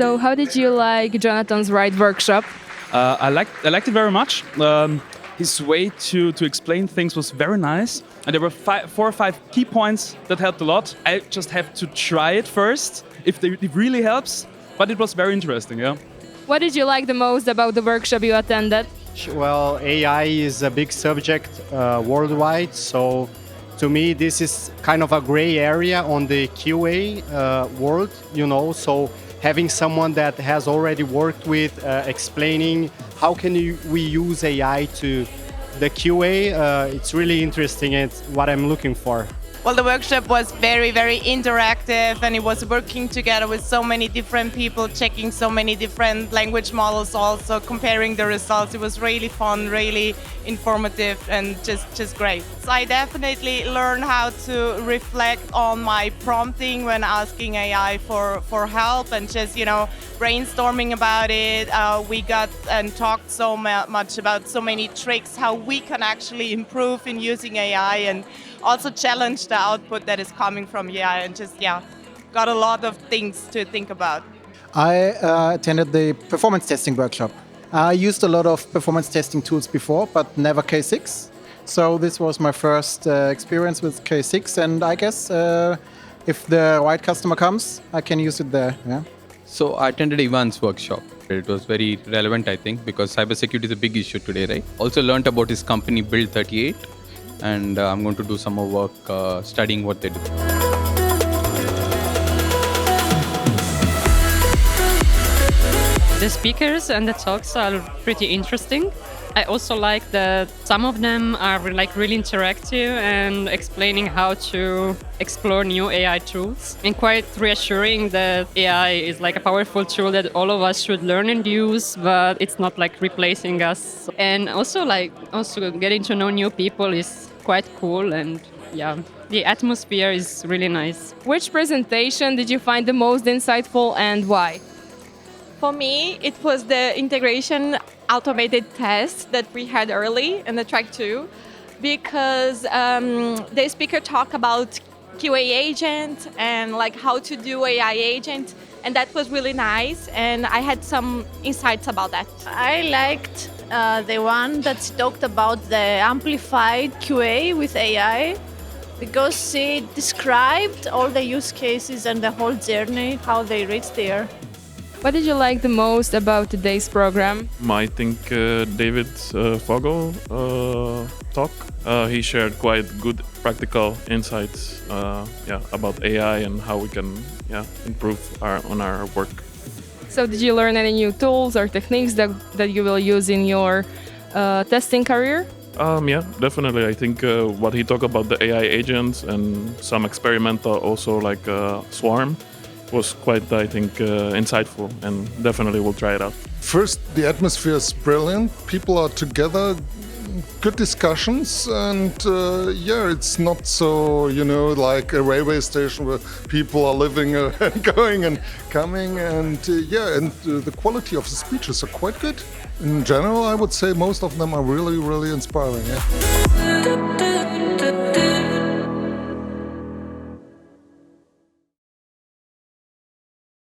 So, how did you like Jonathan's Ride workshop? I liked it very much. His way to explain things was very nice, and there were 4 or 5 key points that helped a lot. I just have to try it first if it really helps, but it was very interesting. Yeah. What did you like the most about the workshop you attended? Well, AI is a big subject worldwide, so to me this is kind of a gray area on the QA world, so having someone that has already worked with explaining how can we use AI to the QA, it's really interesting. It's what I'm looking for. Well, the workshop was very, very interactive, and it was working together with so many different people, checking so many different language models, also comparing the results. It was really fun, really informative, and just great. So I definitely learned how to reflect on my prompting when asking AI for help, and just brainstorming about it. We got and talked so much about so many tricks, how we can actually improve in using AI, and also challenge the output that is coming from AI, and got a lot of things to think about. I attended the performance testing workshop. I used a lot of performance testing tools before, but never K6. So this was my first experience with K6, and I guess if the right customer comes, I can use it there. Yeah. So I attended Ivan's workshop. It was very relevant, I think, because cybersecurity is a big issue today, right? Also learned about his company Build 38. And I'm going to do some more work studying what they do. The speakers and the talks are pretty interesting. I also like that some of them are really interactive and explaining how to explore new AI tools, and quite reassuring that AI is a powerful tool that all of us should learn and use, but it's not replacing us. And also getting to know new people is quite cool, and the atmosphere is really nice. Which presentation did you find the most insightful, and why? For me, it was the integration automated test that we had early in the track 2, because the speaker talked about QA agent and how to do AI agent, and that was really nice, and I had some insights about that. I liked the one that talked about the amplified QA with AI, because it described all the use cases and the whole journey, how they reached there. What did you like the most about today's program? I think David Fogel talk. He shared quite good practical insights about AI and how we can improve on our work. So did you learn any new tools or techniques that you will use in your testing career? Yeah, definitely. I think what he talked about the AI agents and some experimental also Swarm was quite, I think, insightful, and definitely we'll try it out. First, the atmosphere is brilliant. People are together, good discussions, and it's not so, like a railway station where people are living and going and coming, and the quality of the speeches are quite good. In general, I would say most of them are really, really inspiring. Yeah.